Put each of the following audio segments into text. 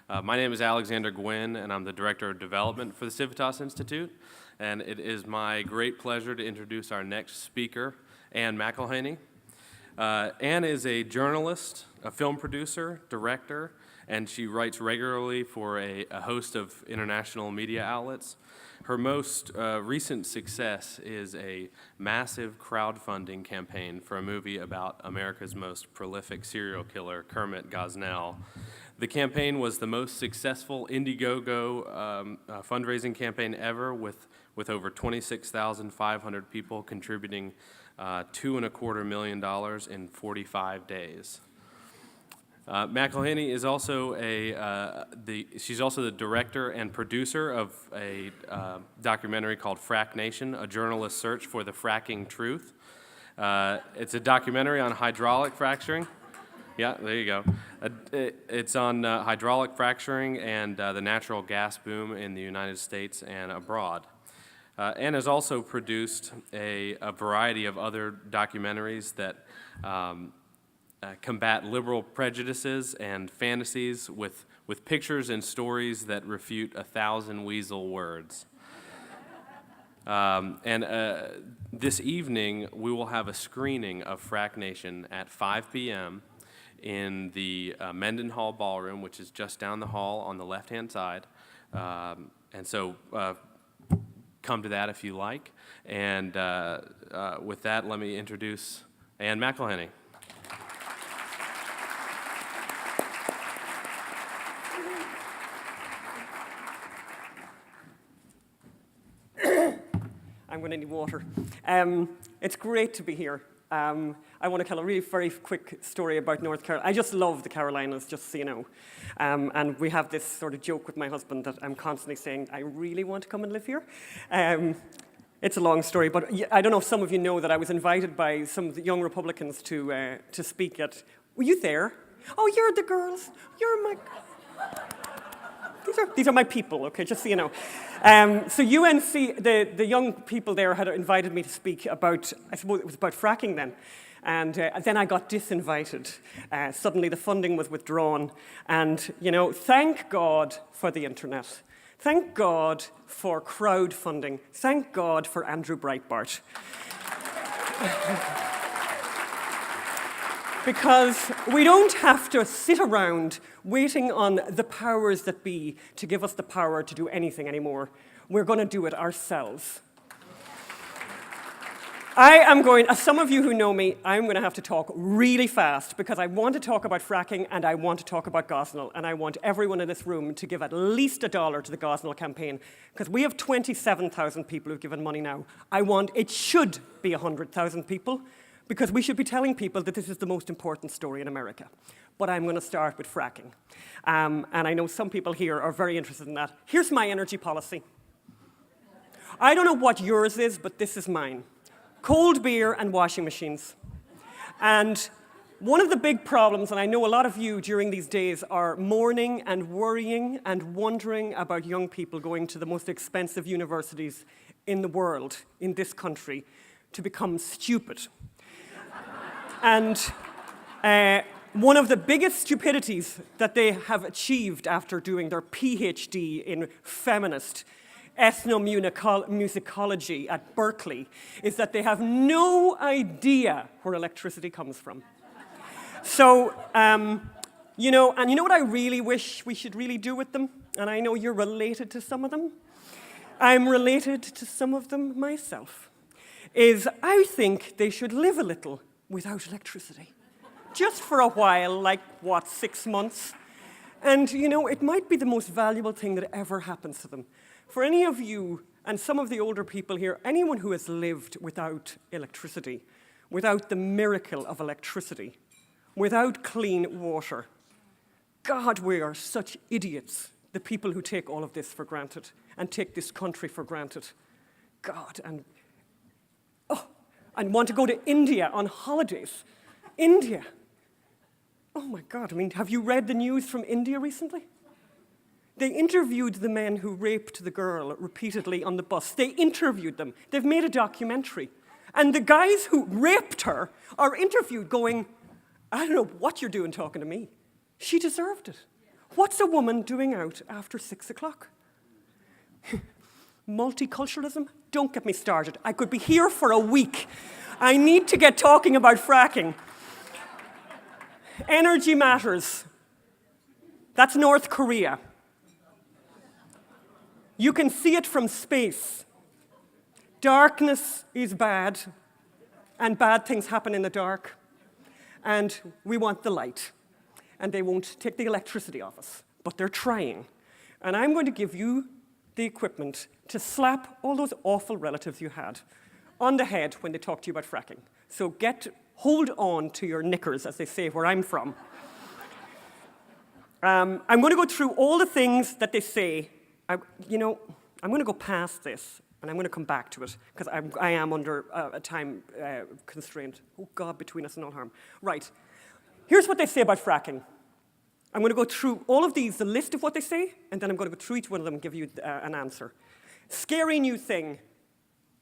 My name is Alexander Gwynn, and I'm the Director of Development for the Civitas Institute. And it is my great pleasure to introduce our next speaker, Anne McElhinney. Anne is a journalist, a film producer, director, and she writes regularly for a host of international media outlets. Her most recent success is a massive crowdfunding campaign for a movie about America's most prolific serial killer, Kermit Gosnell. The campaign was the most successful Indiegogo fundraising campaign ever, with over 26,500 people contributing $2.25 million in 45 days. McElhinney is also she's also the director and producer of a documentary called Frack Nation, a journalist's search for the fracking truth. It's a documentary on hydraulic fracturing. Yeah, there you go. It's on hydraulic fracturing and the natural gas boom in the United States and abroad. Anne has also produced a variety of other documentaries that combat liberal prejudices and fantasies with pictures and stories that refute 1,000 weasel words. This evening, we will have a screening of Frack Nation at 5 p.m. in the Mendenhall Ballroom, which is just down the hall on the left-hand side. So come to that if you like. And with that, let me introduce Anne McElhinney. I'm going to need water. It's great to be here. I want to tell a really very quick story about North Carolina. I just love the Carolinas, just so you know. And we have this sort of joke with my husband that I'm constantly saying, I really want to come and live here. It's a long story, but I don't know if some of you know that I was invited by some of the young Republicans to speak at... Were you there? Oh, you're the girls. You're my... These are my people, okay, just so you know. So UNC, the young people there had invited me to speak about, I suppose it was about fracking then. And then I got disinvited. Suddenly the funding was withdrawn. And, you know, thank God for the internet. Thank God for crowdfunding. Thank God for Andrew Breitbart. Because we don't have to sit around waiting on the powers that be to give us the power to do anything anymore. We're going to do it ourselves. As some of you who know me, I'm going to have to talk really fast because I want to talk about fracking and I want to talk about Gosnell, and I want everyone in this room to give at least $1 to the Gosnell campaign, because we have 27,000 people who've given money now. It should be 100,000 people, because we should be telling people that this is the most important story in America. But I'm going to start with fracking. And I know some people here are very interested in that. Here's my energy policy. I don't know what yours is, but this is mine. Cold beer and washing machines. And one of the big problems, and I know a lot of you during these days are mourning and worrying and wondering about young people going to the most expensive universities in the world, in this country, to become stupid. And one of the biggest stupidities that they have achieved after doing their PhD in feminist ethnomusicology at Berkeley is that they have no idea where electricity comes from. So, you know what I really wish we should really do with them? And I know you're related to some of them. I'm related to some of them myself. I think they should live a little without electricity. Just for a while, 6 months? And, you know, it might be the most valuable thing that ever happens to them. For any of you, and some of the older people here, anyone who has lived without electricity, without the miracle of electricity, without clean water, God, we are such idiots, the people who take all of this for granted and take this country for granted. God, and want to go to India on holidays. India. Oh my God, I mean, have you read the news from India recently? They interviewed the men who raped the girl repeatedly on the bus. They interviewed them. They've made a documentary. And the guys who raped her are interviewed going, I don't know what you're doing talking to me. She deserved it. What's a woman doing out after 6 o'clock? Multiculturalism? Don't get me started. I could be here for a week. I need to get talking about fracking. Energy matters. That's North Korea. You can see it from space. Darkness is bad, and bad things happen in the dark. And we want the light. And they won't take the electricity off us, but they're trying. And I'm going to give you the equipment to slap all those awful relatives you had on the head when they talk to you about fracking. So hold on to your knickers, as they say where I'm from. I'm going to go through all the things that they say. I'm going to go past this, and I'm going to come back to it, because I am under a time constraint. Oh, God, between us and all harm. Right. Here's what they say about fracking. I'm going to go through all of these, the list of what they say, and then I'm going to go through each one of them and give you an answer. Scary new thing.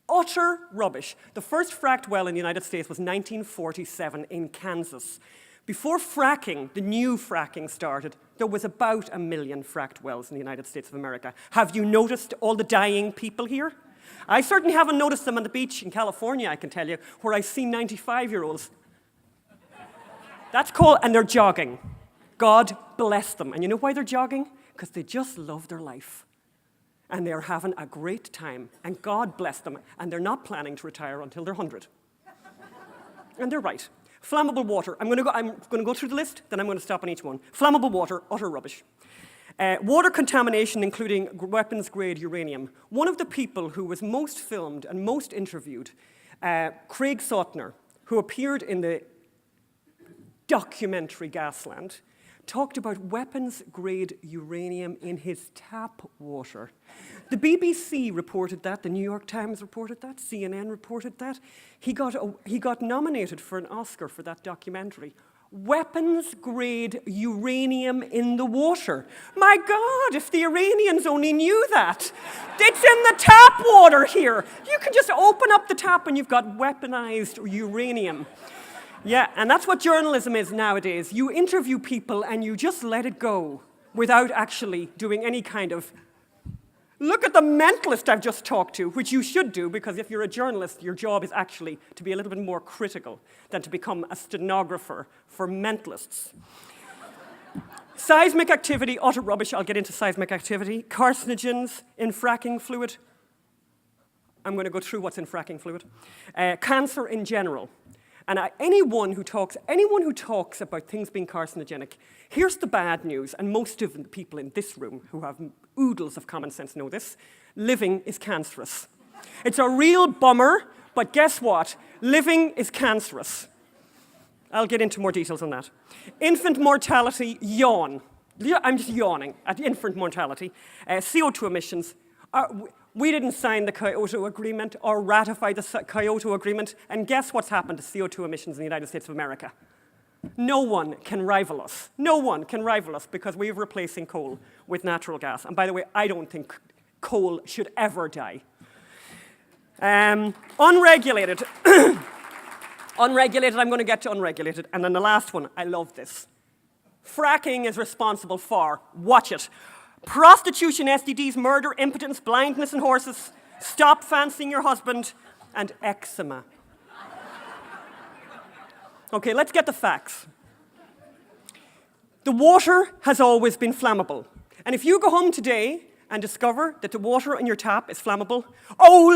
Utter rubbish. The first fracked well in the United States was 1947 in Kansas. Before fracking, the new fracking started, there was about 1 million fracked wells in the United States of America. Have you noticed all the dying people here? I certainly haven't noticed them on the beach in California, I can tell you, where I see 95-year-olds. That's called, and they're jogging. God bless them. And you know why they're jogging? Because they just love their life. And they're having a great time. And God bless them. And they're not planning to retire until they're 100. And they're right. Flammable water. I'm going to go through the list, then I'm going to stop on each one. Flammable water, utter rubbish. Water contamination, including weapons-grade uranium. One of the people who was most filmed and most interviewed, Craig Sautner, who appeared in the documentary Gasland, talked about weapons-grade uranium in his tap water. The BBC reported that, the New York Times reported that, CNN reported that. He got nominated for an Oscar for that documentary. Weapons-grade uranium in the water. My God, if the Iranians only knew that. It's in the tap water here. You can just open up the tap and you've got weaponized uranium. Yeah, and that's what journalism is nowadays. You interview people and you just let it go without actually doing any kind of, look at the mentalist I've just talked to, which you should do, because if you're a journalist, your job is actually to be a little bit more critical than to become a stenographer for mentalists. Seismic activity, utter rubbish. I'll get into seismic activity. Carcinogens in fracking fluid. I'm going to go through what's in fracking fluid. Cancer in general. And anyone who talks about things being carcinogenic, here's the bad news, and most of the people in this room who have oodles of common sense know this: living is cancerous. It's a real bummer, but guess what? Living is cancerous. I'll get into more details on that. Infant mortality, yawn. I'm just yawning at infant mortality. CO2 emissions. We didn't sign the Kyoto Agreement or ratify the Kyoto Agreement, and guess what's happened to CO2 emissions in the United States of America? No one can rival us. No one can rival us because we're replacing coal with natural gas. And by the way, I don't think coal should ever die. Unregulated. Unregulated, I'm going to get to unregulated. And then the last one, I love this. Fracking is responsible for, watch it, prostitution, STDs, murder, impotence, blindness in horses, stop fancying your husband, and eczema. Okay, let's get the facts. The water has always been flammable. And if you go home today and discover that the water in your tap is flammable, oh,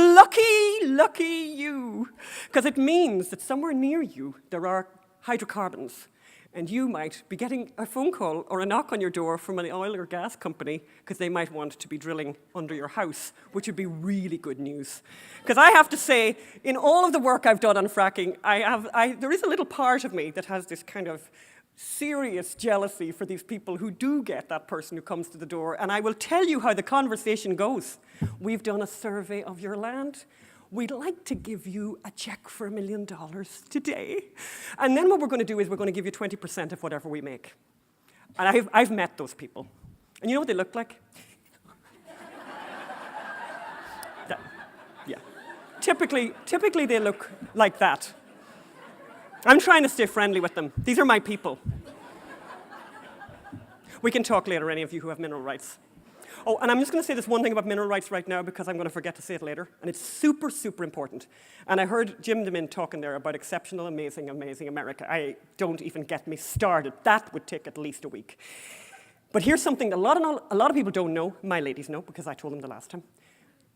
lucky you. Because it means that somewhere near you there are hydrocarbons. And you might be getting a phone call or a knock on your door from an oil or gas company because they might want to be drilling under your house, which would be really good news. Because I have to say, in all of the work I've done on fracking, there is a little part of me that has this kind of serious jealousy for these people who do get that person who comes to the door. And I will tell you how the conversation goes. We've done a survey of your land. We'd like to give you a check for $1 million today. And then what we're going to do is we're going to give you 20% of whatever we make. And I've met those people. And you know what they look like? Yeah. Typically they look like that. I'm trying to stay friendly with them. These are my people. We can talk later, any of you who have mineral rights. Oh, and I'm just going to say this one thing about mineral rights right now because I'm going to forget to say it later, and it's super, super important. And I heard Jim DeMint talking there about exceptional, amazing, amazing America. Don't even get me started. That would take at least a week. But here's something that a lot of people don't know. My ladies know because I told them the last time.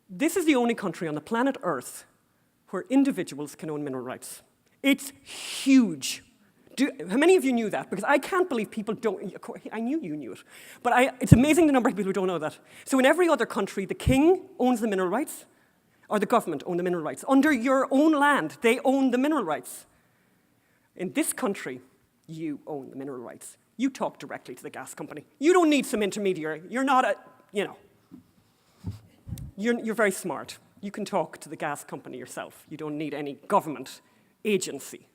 This is the only country on the planet Earth where individuals can own mineral rights. It's huge. How many of you knew that? Because I can't believe people don't. I knew you knew it. But it's amazing the number of people who don't know that. So in every other country, the king owns the mineral rights, or the government own the mineral rights. Under your own land, they own the mineral rights. In this country, you own the mineral rights. You talk directly to the gas company. You don't need some intermediary. You're not you're very smart. You can talk to the gas company yourself. You don't need any government agency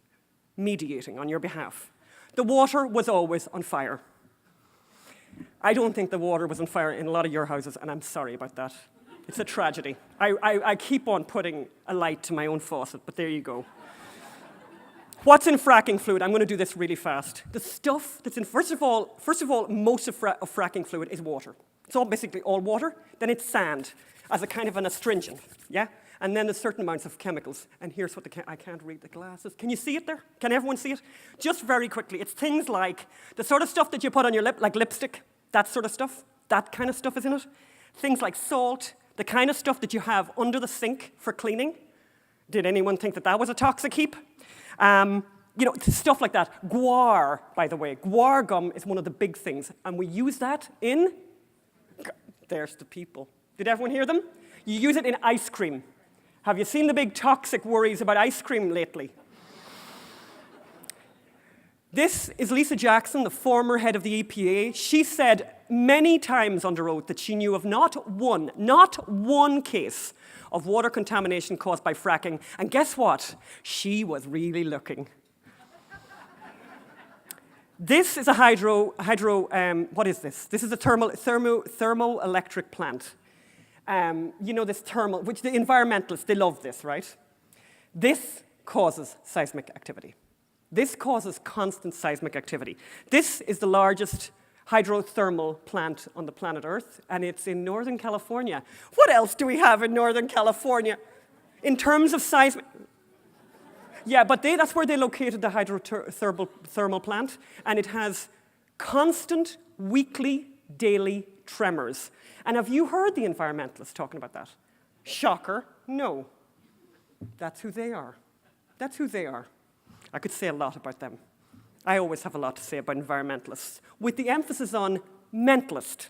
mediating on your behalf. The water was always on fire. I don't think the water was on fire in a lot of your houses, and I'm sorry about that. It's a tragedy. I keep on putting a light to my own faucet, but there you go. What's in fracking fluid? I'm going to do this really fast. The stuff that's in, first of all, most of fracking fluid is water. It's all basically all water. Then it's sand as a kind of an astringent, yeah? And then there's certain amounts of chemicals. And here's what I can't read the glasses. Can you see it there? Can everyone see it? Just very quickly, it's things like the sort of stuff that you put on your lip, like lipstick, that sort of stuff. That kind of stuff is in it. Things like salt, the kind of stuff that you have under the sink for cleaning. Did anyone think that was a toxic heap? Stuff like that. Guar, by the way. Guar gum is one of the big things. And we use that in, there's the people. Did everyone hear them? You use it in ice cream. Have you seen the big toxic worries about ice cream lately? This is Lisa Jackson, the former head of the EPA. She said many times under oath that she knew of not one case of water contamination caused by fracking. And guess what? She was really looking. This is a what is this? This is a thermoelectric plant. This thermal, which the environmentalists, they love this, right? This causes seismic activity. This causes constant seismic activity. This is the largest hydrothermal plant on the planet Earth, and it's in Northern California. What else do we have in Northern California? In terms of seismic... Yeah, but that's where they located the hydrothermal plant, and it has constant, weekly, daily tremors. And have you heard the environmentalists talking about that? Shocker, no. That's who they are. That's who they are. I could say a lot about them. I always have a lot to say about environmentalists, with the emphasis on mentalist.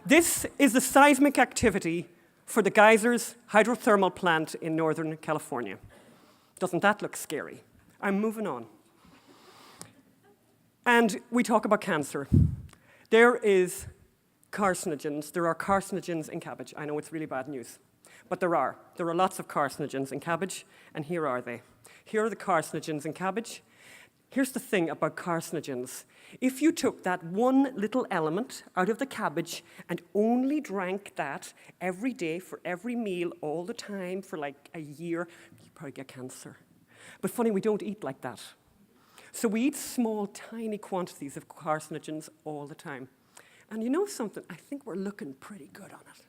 This is the seismic activity for the Geysers hydrothermal plant in Northern California. Doesn't that look scary? I'm moving on. And we talk about cancer. There are carcinogens in cabbage. I know it's really bad news, but there are lots of carcinogens in cabbage, and here are they. Here are the carcinogens in cabbage. Here's the thing about carcinogens. If you took that one little element out of the cabbage and only drank that every day for every meal all the time for like a year, you'd probably get cancer. But funny, we don't eat like that. So we eat small, tiny quantities of carcinogens all the time. And you know something? I think we're looking pretty good on it.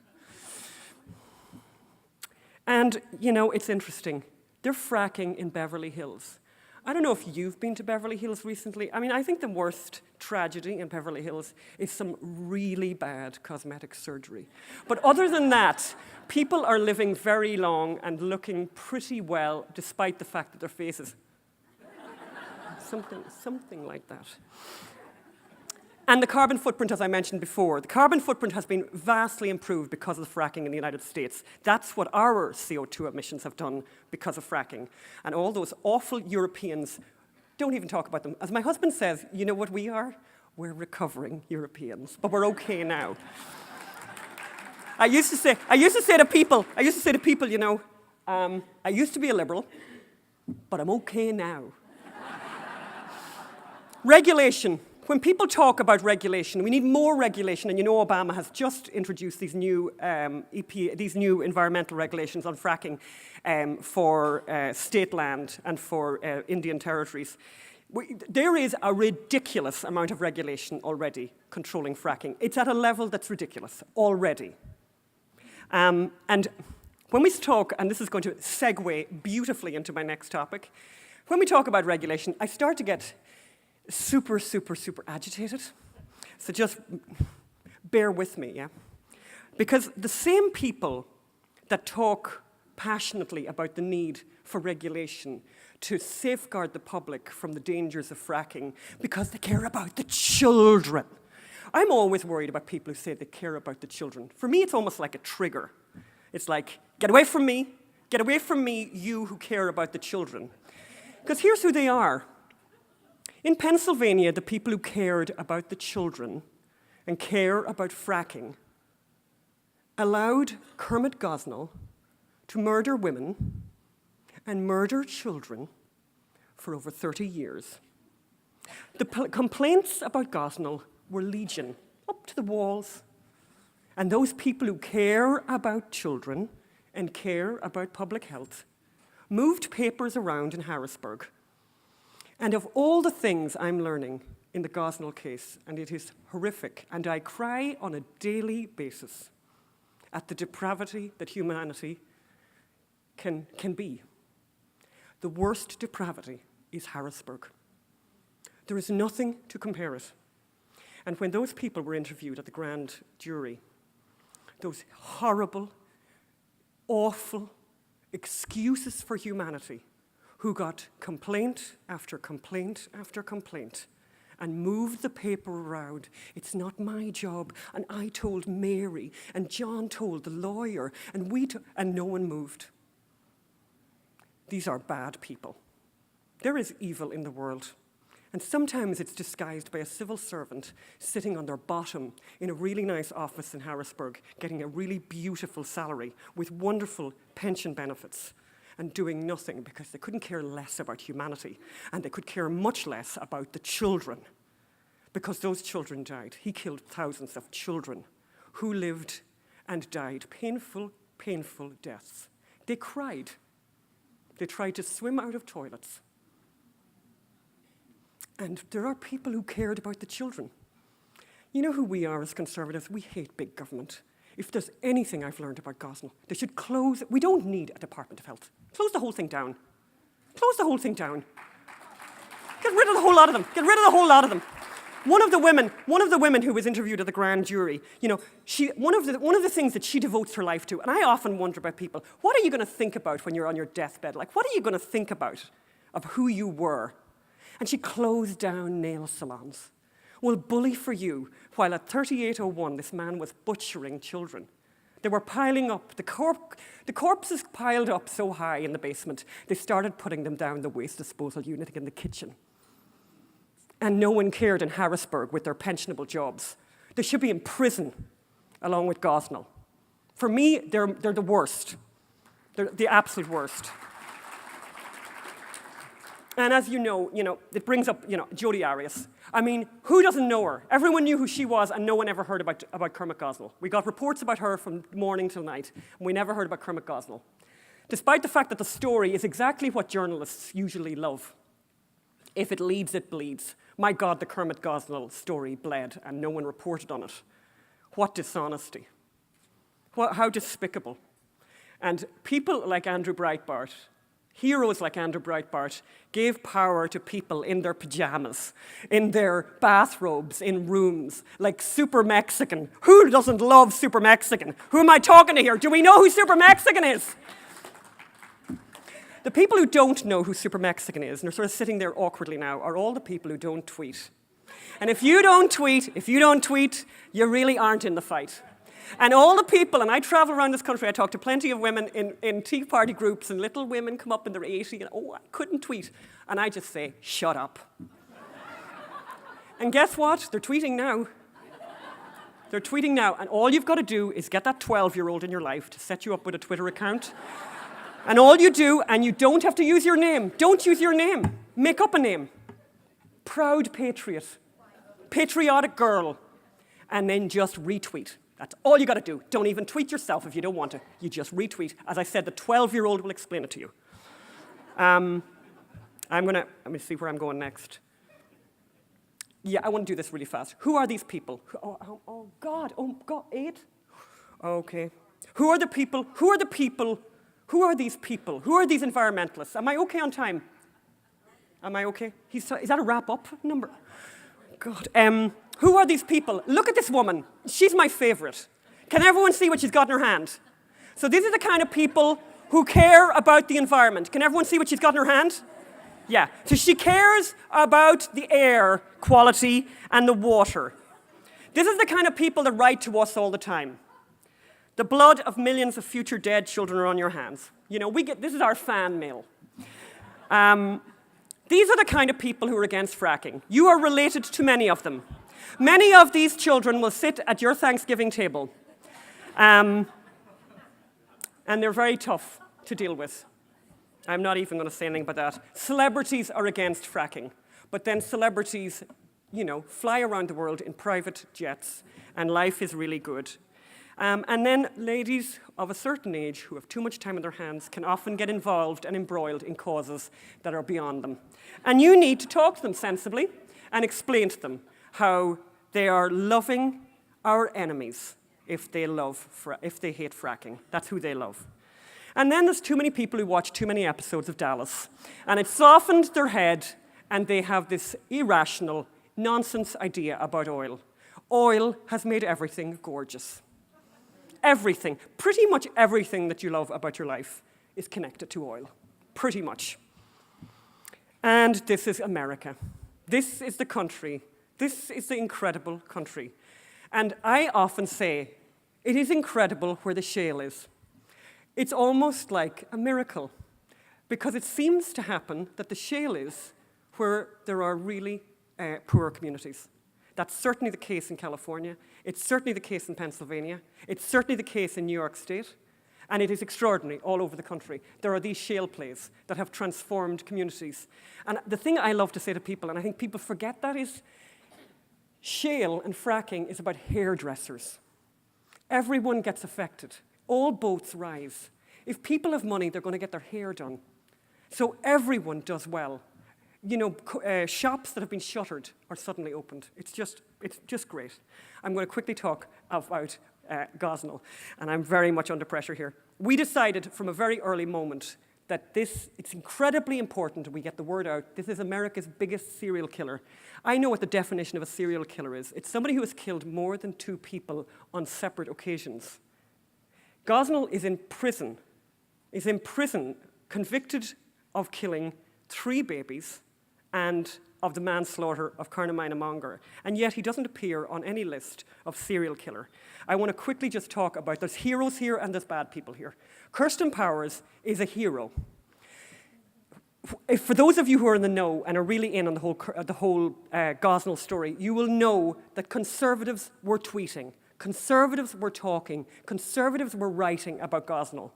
And, it's interesting. They're fracking in Beverly Hills. I don't know if you've been to Beverly Hills recently. I think the worst tragedy in Beverly Hills is some really bad cosmetic surgery. But other than that, people are living very long and looking pretty well, despite the fact that their faces... Something like that. And the carbon footprint, as I mentioned before, the carbon footprint has been vastly improved because of the fracking in the United States. That's what our CO2 emissions have done because of fracking. And all those awful Europeans, don't even talk about them. As my husband says, you know what we are? We're recovering Europeans, but we're okay now. I used to say to people, I used to be a liberal, but I'm okay now. Regulation. When people talk about regulation, we need more regulation, and Obama has just introduced these new environmental regulations on fracking for state land and for Indian territories. There is a ridiculous amount of regulation already controlling fracking. It's at a level that's ridiculous already. And when we talk, and this is going to segue beautifully into my next topic, when we talk about regulation, I start to get super, super, super agitated. So just bear with me, yeah? Because the same people that talk passionately about the need for regulation to safeguard the public from the dangers of fracking because they care about the children. I'm always worried about people who say they care about the children. For me, it's almost like a trigger. It's like, get away from me, you who care about the children. Because here's who they are. In Pennsylvania, the people who cared about the children and care about fracking allowed Kermit Gosnell to murder women and murder children for over 30 years. The complaints about Gosnell were legion, up to the walls. And those people who care about children and care about public health moved papers around in Harrisburg. And of all the things I'm learning in the Gosnell case, and it is horrific, and I cry on a daily basis at the depravity that humanity can be. The worst depravity is Harrisburg. There is nothing to compare it. And when those people were interviewed at the grand jury, those horrible, awful excuses for humanity, who got complaint after complaint after complaint and moved the paper around. It's not my job, and I told Mary, and John told the lawyer, and no one moved. These are bad people. There is evil in the world, and sometimes it's disguised by a civil servant sitting on their bottom in a really nice office in Harrisburg, getting a really beautiful salary with wonderful pension benefits, and doing nothing because they couldn't care less about humanity, and they could care much less about the children, because those children died. He killed thousands of children who lived and died painful, painful deaths. They cried. They tried to swim out of toilets. And there are people who cared about the children. You know who we are as conservatives? We hate big government. If there's anything I've learned about Gosnell, they should close. We don't need a Department of Health. Close the whole thing down. Close the whole thing down. Get rid of the whole lot of them. Get rid of the whole lot of them. One of the women who was interviewed at the grand jury, one of the things that she devotes her life to, and I often wonder about people, what are you going to think about when you're on your deathbed? Like, what are you going to think about of who you were? And she closed down nail salons. Well, bully for you, while at 3801, this man was butchering children. They were piling up, the corpses piled up so high in the basement, they started putting them down the waste disposal unit in the kitchen. And no one cared in Harrisburg with their pensionable jobs. They should be in prison, along with Gosnell. For me, they're the worst. They're the absolute worst. And as you know, it brings up, Jodi Arias. I mean, who doesn't know her? Everyone knew who she was, and no one ever heard about Kermit Gosnell. We got reports about her from morning till night, and we never heard about Kermit Gosnell. Despite the fact that the story is exactly what journalists usually love. If it leads, it bleeds. My God, the Kermit Gosnell story bled, and no one reported on it. What dishonesty. How despicable. And people like Andrew Breitbart, heroes like Andrew Breitbart, gave power to people in their pajamas, in their bathrobes, in rooms, like Super Mexican. Who doesn't love Super Mexican? Who am I talking to here? Do we know who Super Mexican is? The people who don't know who Super Mexican is, and are sort of sitting there awkwardly now, are all the people who don't tweet. And if you don't tweet, you really aren't in the fight. And all the people, and I travel around this country, I talk to plenty of women in Tea Party groups, and little women come up in their 80s, and I couldn't tweet. And I just say, shut up. And guess what? They're tweeting now. They're tweeting now, and all you've got to do is get that 12-year-old in your life to set you up with a Twitter account. And all you do, and you don't have to use your name. Don't use your name. Make up a name. Proud patriot. Patriotic girl. And then just retweet. That's all you got to do. Don't even tweet yourself if you don't want to. You just retweet. As I said, the 12-year-old will explain it to you. Let me see where I'm going next. Yeah, I want to do this really fast. Who are these people? Oh God, 8? Okay. Who are the people? Who are the people? Who are these people? Who are these environmentalists? Am I okay on time? Am I okay? Is that a wrap-up number? God. Who are these people? Look at this woman. She's my favorite. Can everyone see what she's got in her hand? So these are the kind of people who care about the environment. Can everyone see what she's got in her hand? Yeah. So she cares about the air quality and the water. This is the kind of people that write to us all the time. The blood of millions of future dead children are on your hands. You know, this is our fan mail. These are the kind of people who are against fracking. You are related to many of them. Many of these children will sit at your Thanksgiving table. And they're very tough to deal with. I'm not even going to say anything about that. Celebrities are against fracking. But then celebrities, you know, fly around the world in private jets, and life is really good. And then ladies of a certain age who have too much time on their hands can often get involved and embroiled in causes that are beyond them. And you need to talk to them sensibly and explain to them how they are loving our enemies if they hate fracking. That's who they love. And then there's too many people who watch too many episodes of Dallas. And it softened their head, and they have this irrational, nonsense idea about oil. Oil has made everything gorgeous. Everything, pretty much everything that you love about your life is connected to oil. Pretty much. And this is America. This is the country. This is the incredible country. And I often say, it is incredible where the shale is. It's almost like a miracle, because it seems to happen that the shale is where there are really poor communities. That's certainly the case in California. It's certainly the case in Pennsylvania. It's certainly the case in New York State. And it is extraordinary all over the country. There are these shale plays that have transformed communities. And the thing I love to say to people, and I think people forget that, is shale and fracking is about hairdressers. Everyone gets affected. All boats rise. If people have money, they're going to get their hair done. So everyone does well. You know, shops that have been shuttered are suddenly opened. It's just great. I'm going to quickly talk about Gosnell, and I'm very much under pressure here. We decided from a very early moment that it's incredibly important that we get the word out. This is America's biggest serial killer. I know what the definition of a serial killer is. It's somebody who has killed more than 2 people on separate occasions. Gosnell is in prison, convicted of killing 3 babies and of the manslaughter of Carnamina Monger. And yet he doesn't appear on any list of serial killer. I want to quickly just talk about, there's heroes here and there's bad people here. Kirsten Powers is a hero. For those of you who are in the know and are really in on the whole Gosnell story, you will know that conservatives were tweeting, conservatives were talking, conservatives were writing about Gosnell.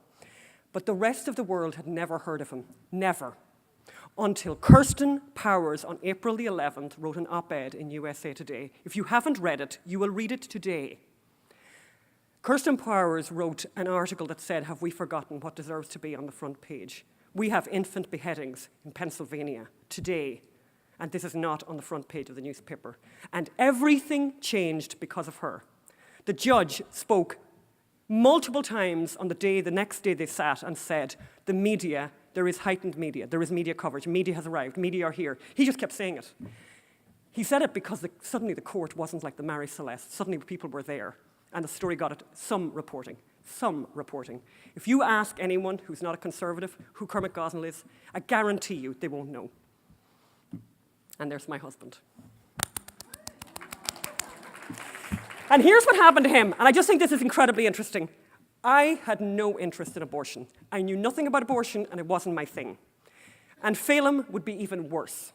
But the rest of the world had never heard of him, never. Until Kirsten Powers on April the 11th wrote an op-ed in USA Today. If you haven't read it, you will read it today. Kirsten Powers wrote an article that said, "Have we forgotten what deserves to be on the front page? We have infant beheadings in Pennsylvania today, and this is not on the front page of the newspaper." And everything changed because of her. The judge spoke multiple times on the next day they sat and said, the media, there is heightened media, there is media coverage, media has arrived, media are here. He just kept saying it. He said it because suddenly the court wasn't like the Marie Celeste. Suddenly people were there, and the story got some reporting. If you ask anyone who's not a conservative who Kermit Gosnell is, I guarantee you they won't know. And there's my husband. And here's what happened to him, and I just think this is incredibly interesting. I had no interest in abortion. I knew nothing about abortion, and it wasn't my thing. And Phelim would be even worse.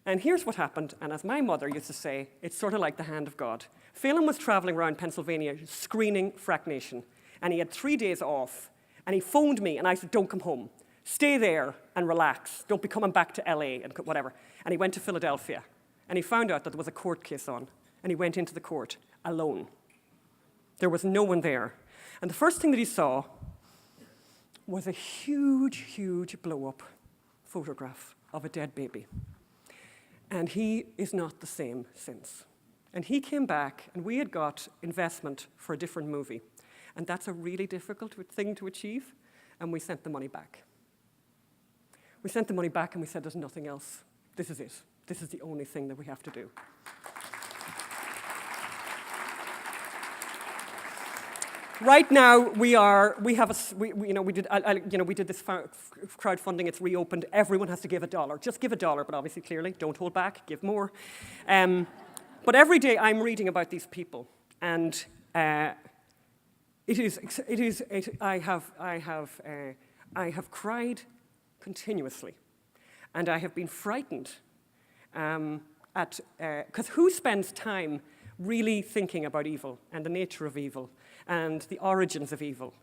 And here's what happened, and as my mother used to say, it's sort of like the hand of God. Phelim was traveling around Pennsylvania screening Frack Nation, and he had 3 days off, and he phoned me, and I said, don't come home. Stay there and relax. Don't be coming back to LA and whatever. And he went to Philadelphia, and he found out that there was a court case on, and he went into the court alone. There was no one there. And the first thing that he saw was a huge, huge blow-up photograph of a dead baby. And he is not the same since. And he came back, and we had got investment for a different movie. And that's a really difficult thing to achieve, and we sent the money back. We sent the money back, and we said, there's nothing else. This is it. This is the only thing that we have to do. Right now, we did this crowdfunding. It's reopened. Everyone has to give $1. Just give $1, but obviously, clearly, don't hold back. Give more. But every day, I'm reading about these people, and I have cried continuously, and I have been frightened because who spends time really thinking about evil and the nature of evil and the origins of evil?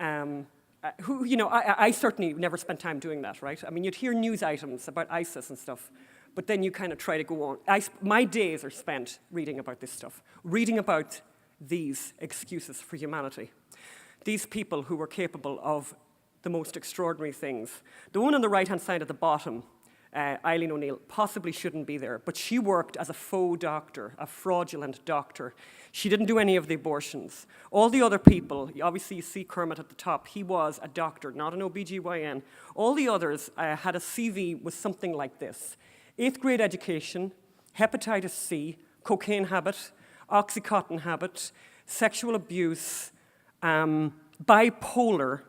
I certainly never spent time doing that, right? I mean, you'd hear news items about ISIS and stuff, but then you kind of try to go on. My days are spent reading about this stuff, reading about these excuses for humanity. These people who were capable of the most extraordinary things. The one on the right-hand side at the bottom, Eileen O'Neill, possibly shouldn't be there, but she worked as a faux doctor, a fraudulent doctor. She didn't do any of the abortions. All the other people, obviously you see Kermit at the top, he was a doctor, not an OBGYN. All the others had a CV with something like this: 8th grade education, hepatitis C, cocaine habit, Oxycontin habit, sexual abuse, bipolar,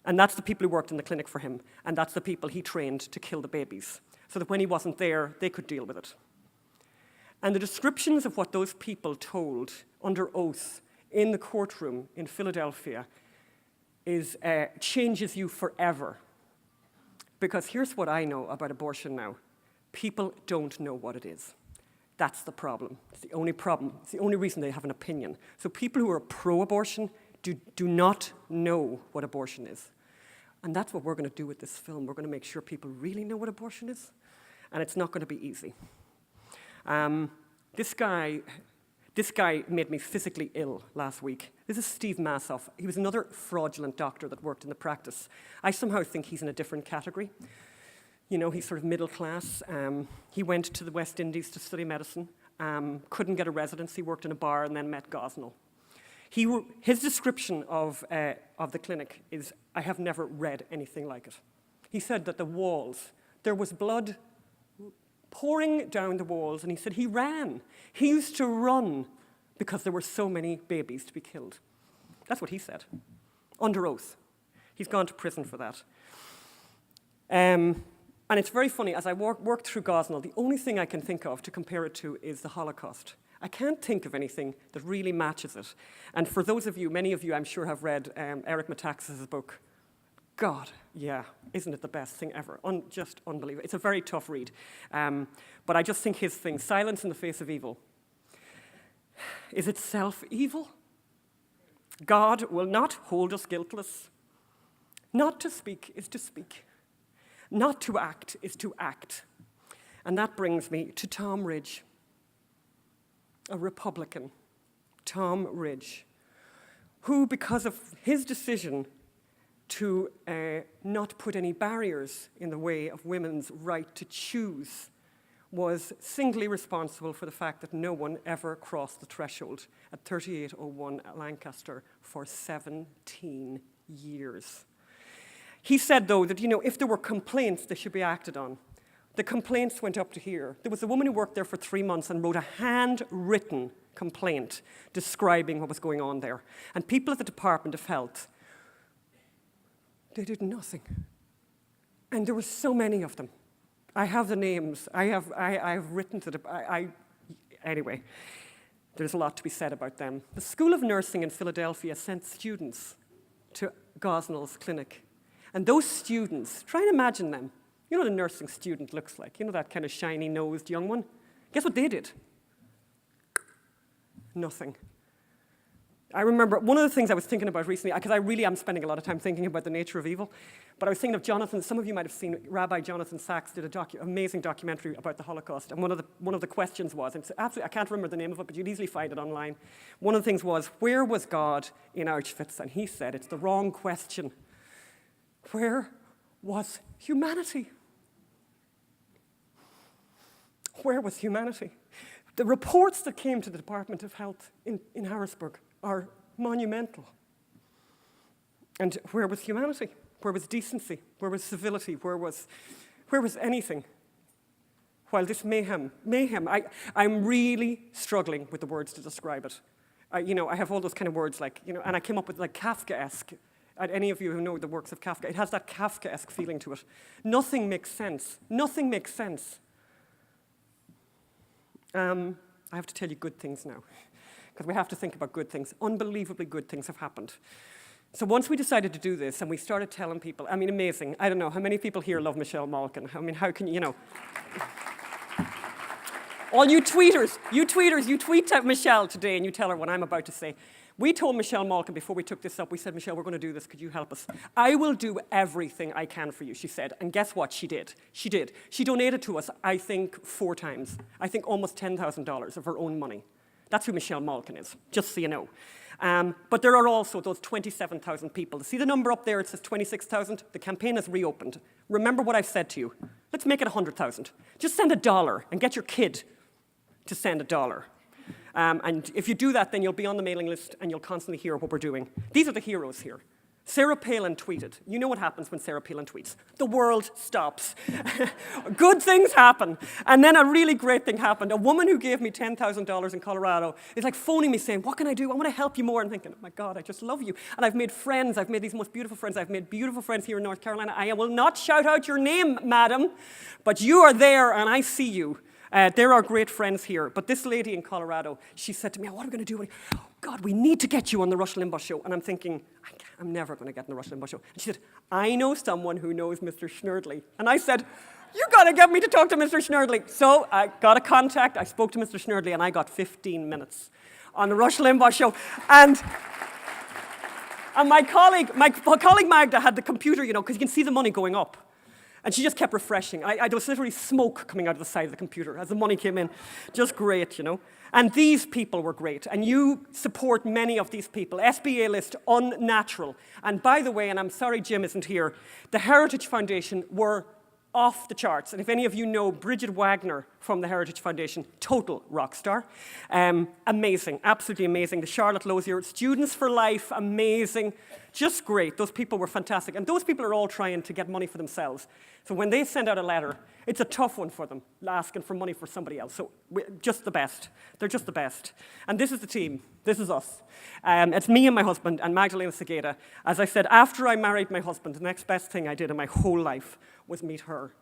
and that's the people who worked in the clinic for him, and that's the people he trained to kill the babies, so that when he wasn't there, they could deal with it. And the descriptions of what those people told under oath in the courtroom in Philadelphia changes you forever. Because here's what I know about abortion now. People don't know what it is. That's the problem. It's the only problem. It's the only reason they have an opinion. So people who are pro-abortion do not know what abortion is. And that's what we're going to do with this film. We're going to make sure people really know what abortion is. And it's not going to be easy. This guy made me physically ill last week. This is Steve Massoff. He was another fraudulent doctor that worked in the practice. I somehow think he's in a different category. You know, he's sort of middle class. He went to the West Indies to study medicine, couldn't get a residency, worked in a bar, and then met Gosnell. His description of the clinic is, I have never read anything like it. He said that the walls, there was blood pouring down the walls, and he said he ran. He used to run because there were so many babies to be killed. That's what he said, under oath. He's gone to prison for that. And it's very funny, as I worked through Gosnell, the only thing I can think of to compare it to is the Holocaust. I can't think of anything that really matches it. And for those of you, many of you I'm sure have read Eric Metaxas' book. God, yeah, isn't it the best thing ever? Just unbelievable. It's a very tough read. But I just think his thing, silence in the face of evil, is itself evil. God will not hold us guiltless. Not to speak is to speak. Not to act is to act. And that brings me to Tom Ridge, a Republican, Tom Ridge, who, because of his decision to not put any barriers in the way of women's right to choose, was singly responsible for the fact that no one ever crossed the threshold at 3801 Lancaster for 17 years. He said, though, that, if there were complaints, they should be acted on. The complaints went up to here. There was a woman who worked there for 3 months and wrote a handwritten complaint describing what was going on there. And people at the Department of Health, they did nothing. And there were so many of them. I have the names. I have written to the... Anyway, there's a lot to be said about them. The School of Nursing in Philadelphia sent students to Gosnell's clinic. And those students, try and imagine them. You know what a nursing student looks like. You know that kind of shiny-nosed young one? Guess what they did? Nothing. I remember one of the things I was thinking about recently, because I really am spending a lot of time thinking about the nature of evil, but I was thinking of Jonathan, some of you might have seen, Rabbi Jonathan Sachs did an amazing documentary about the Holocaust, and one of the questions was, and it's absolutely, I can't remember the name of it, but you'd easily find it online. One of the things was, where was God in Auschwitz? And he said, it's the wrong question. Where was humanity? where was humanity? The reports that came to the Department of Health in Harrisburg are monumental. And where was humanity? Where was decency? Where was civility? Where was anything? While this mayhem, I'm really struggling with the words to describe it. I have all those kind of words like, and I came up with like Kafkaesque. Any of you who know the works of Kafka, it has that Kafkaesque feeling to it. Nothing makes sense. Nothing makes sense. I have to tell you good things now, because we have to think about good things. Unbelievably good things have happened. So once we decided to do this and we started telling people, amazing. I don't know, how many people here love Michelle Malkin? How can you. All you tweeters, you tweet at Michelle today and you tell her what I'm about to say. We told Michelle Malkin before we took this up, we said, Michelle, we're going to do this. Could you help us? I will do everything I can for you, she said. And guess what? She did. She did. She donated to us, I think, 4 times. I think almost $10,000 of her own money. That's who Michelle Malkin is, just so you know. But there are also those 27,000 people. See the number up there? It says 26,000. The campaign has reopened. Remember what I've said to you. Let's make it 100,000. Just send $1 and get your kid to send $1. And if you do that, then you'll be on the mailing list and you'll constantly hear what we're doing. These are the heroes here. Sarah Palin tweeted. You know what happens when Sarah Palin tweets. The world stops. Good things happen. And then a really great thing happened. A woman who gave me $10,000 in Colorado is like phoning me saying, what can I do? I want to help you more. And thinking, oh my God, I just love you. And I've made friends. I've made these most beautiful friends. I've made beautiful friends here in North Carolina. I will not shout out your name, madam, but you are there and I see you. There are great friends here. But this lady in Colorado, she said to me, what are we going to do? Oh, God, we need to get you on the Rush Limbaugh show. And I'm thinking, I'm never going to get on the Rush Limbaugh show. And she said, I know someone who knows Mr. Schnerdley. And I said, you got to get me to talk to Mr. Schnerdley. So I got a contact. I spoke to Mr. Schnerdley, and I got 15 minutes on the Rush Limbaugh show. And my colleague Magda had the computer, because you can see the money going up. And she just kept refreshing. There was literally smoke coming out of the side of the computer as the money came in. Just great, And these people were great. And you support many of these people. SBA list, unnatural. And by the way, and I'm sorry Jim isn't here, the Heritage Foundation were off the charts. And if any of you know Bridget Wagner from the Heritage Foundation, total rock star. Amazing, absolutely amazing. The Charlotte Lozier, Students for Life, amazing. Just great. Those people were fantastic. And those people are all trying to get money for themselves. So when they send out a letter, it's a tough one for them, asking for money for somebody else. So just the best. They're just the best. And this is the team. This is us. It's me and my husband and Magdalena Segeda. As I said, after I married my husband, the next best thing I did in my whole life was meet her.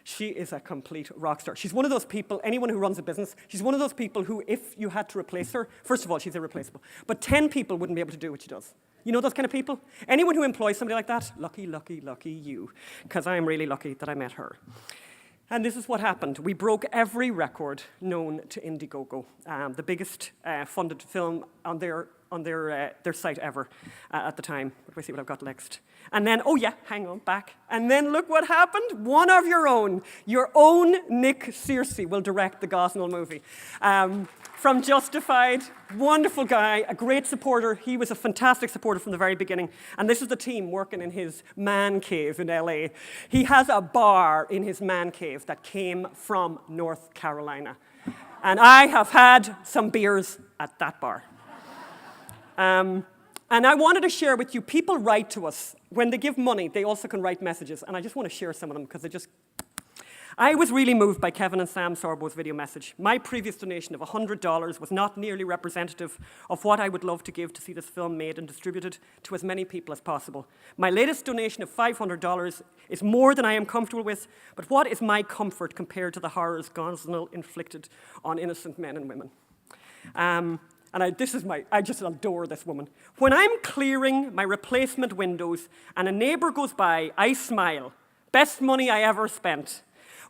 She is a complete rock star. She's one of those people, anyone who runs a business, she's one of those people who, if you had to replace her, first of all, she's irreplaceable, but 10 people wouldn't be able to do what she does. You know those kind of people? Anyone who employs somebody like that, lucky, lucky, lucky you, because I am really lucky that I met her. And this is what happened. We broke every record known to Indiegogo, the biggest funded film on their site ever at the time. Let me see what I've got next. And then, oh yeah, hang on, back. And then look what happened. One of your own Nick Searcy will direct the Gosnell movie. From Justified, wonderful guy, a great supporter. He was a fantastic supporter from the very beginning. And this is the team working in his man cave in LA. He has a bar in his man cave that came from North Carolina. And I have had some beers at that bar. And I wanted to share with you, people write to us. When they give money, they also can write messages. And I just want to share some of them because I was really moved by Kevin and Sam Sorbo's video message. My previous donation of $100 was not nearly representative of what I would love to give to see this film made and distributed to as many people as possible. My latest donation of $500 is more than I am comfortable with, but what is my comfort compared to the horrors Gosnell inflicted on innocent men and women? I just adore this woman. When I'm clearing my replacement windows and a neighbor goes by, I smile. Best money I ever spent.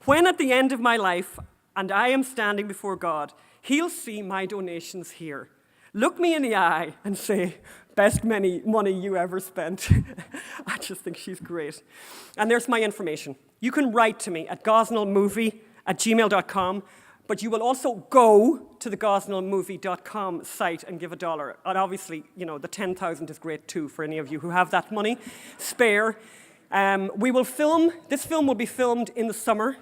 When at the end of my life, and I am standing before God, he'll see my donations here. Look me in the eye and say, best money you ever spent. I just think she's great. And there's my information. You can write to me at gosnellmovie@gmail.com, but you will also go to the gosnellmovie.com site and give $1. And obviously, the 10,000 is great too for any of you who have that money spare. This film will be filmed in the summer.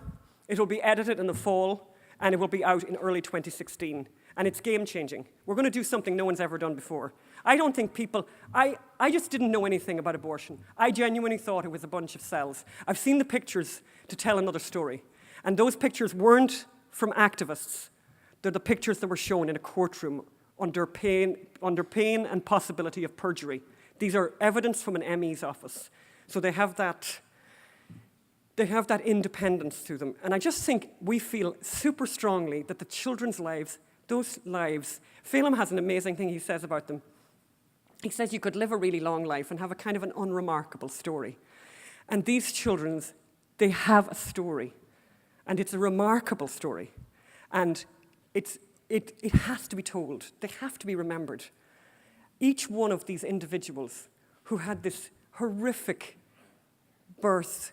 It will be edited in the fall. and it will be out in early 2016. And it's game-changing. We're going to do something no one's ever done before. I don't think people... I just didn't know anything about abortion. I genuinely thought it was a bunch of cells. I've seen the pictures to tell another story. And those pictures weren't from activists. They're the pictures that were shown in a courtroom under pain and possibility of perjury. These are evidence from an ME's office. So they have that independence to them. And I just think we feel super strongly that the children's lives, those lives, Phelim has an amazing thing he says about them. He says you could live a really long life and have a kind of an unremarkable story. And these children, they have a story. And it's a remarkable story. And it has to be told. They have to be remembered. Each one of these individuals who had this horrific birth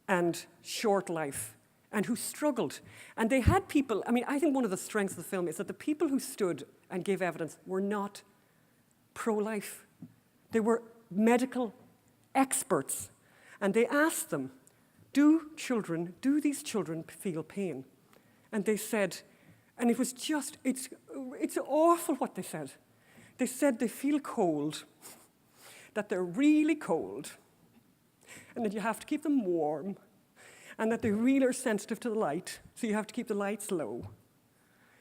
and short life, and who struggled. And they had people, I mean, I think one of the strengths of the film is that the people who stood and gave evidence were not pro-life. They were medical experts. And they asked them, do these children feel pain? And they said, and it was just, it's awful what they said. They said they feel cold, that they're really cold, and that you have to keep them warm, and that they really are sensitive to the light, so you have to keep the lights low.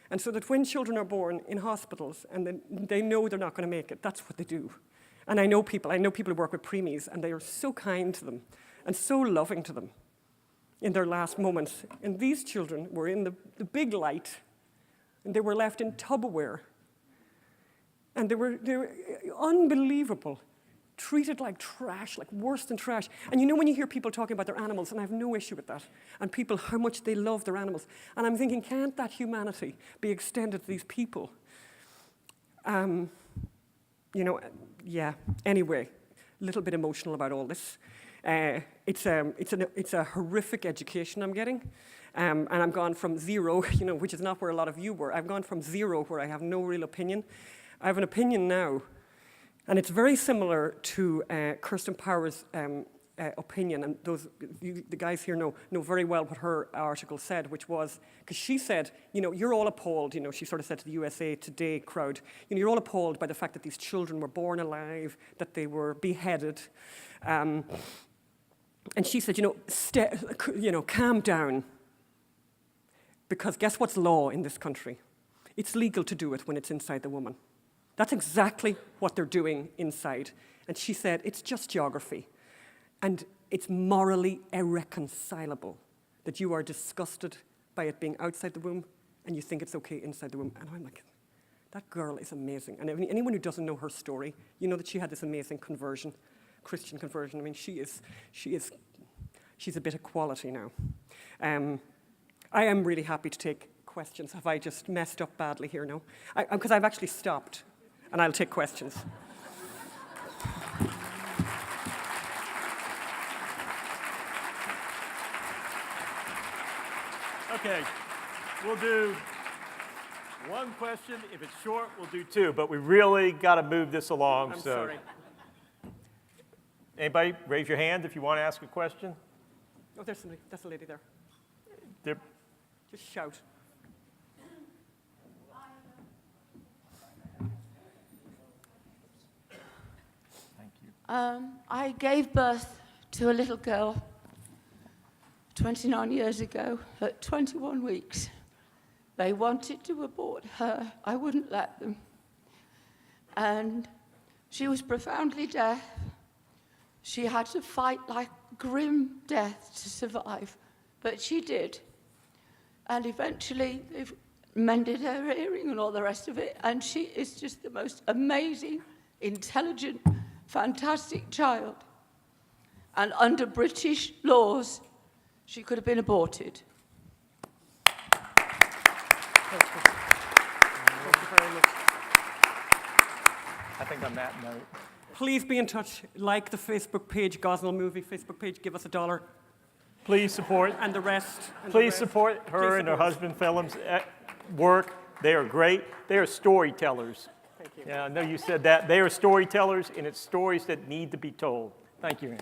And so that when children are born in hospitals and they know they're not going to make it, that's what they do. And I know people who work with preemies, and they are so kind to them and so loving to them in their last moments. And these children were in the big light, and they were left in Tupperware. And they were unbelievable, treated like trash, like worse than trash. And you know when you hear people talking about their animals, and I have no issue with that, and people, how much they love their animals. And I'm thinking, can't that humanity be extended to these people? Yeah, anyway, a little bit emotional about all this. It's a horrific education I'm getting. And I'm gone from zero, which is not where a lot of you were. I've gone from zero, where I have no real opinion. I have an opinion now, and it's very similar to Kirsten Power's opinion, and the guys here know very well what her article said, which was, because she said, you're all appalled, she sort of said to the USA Today crowd, you're all appalled by the fact that these children were born alive, that they were beheaded, and she said, calm down, because guess what's law in this country? It's legal to do it when it's inside the woman. That's exactly what they're doing inside. And she said, it's just geography. And it's morally irreconcilable that you are disgusted by it being outside the womb and you think it's okay inside the womb. And I'm like, that girl is amazing. And anyone who doesn't know her story, you know that she had this amazing conversion, Christian conversion. I mean, she's a bit of quality now. I am really happy to take questions. Have I just messed up badly here? No? Because I've actually stopped. And I'll take questions. Okay, we'll do one question. If it's short, we'll do two. But we really got to move this along. I'm sorry. Anybody, raise your hand if you want to ask a question. Oh, there's somebody. That's a lady there. Just shout. I gave birth to a little girl 29 years ago at 21 weeks. They wanted to abort her. I wouldn't let them. And she was profoundly deaf. She had to fight like grim death to survive, but she did. And eventually they've mended her hearing and all the rest of it, and she is just the most amazing, intelligent, fantastic child. And under British laws, she could have been aborted. Thank you very much. I think on that note. Please be in touch. Like the Facebook page, Gosnell Movie Facebook page. Give us $1. Please support. And the rest. Please support her and her husband, Phelim's work. They are great. They are storytellers. Thank you. Yeah, I know you said that. They are storytellers, and it's stories that need to be told. Thank you, Anne.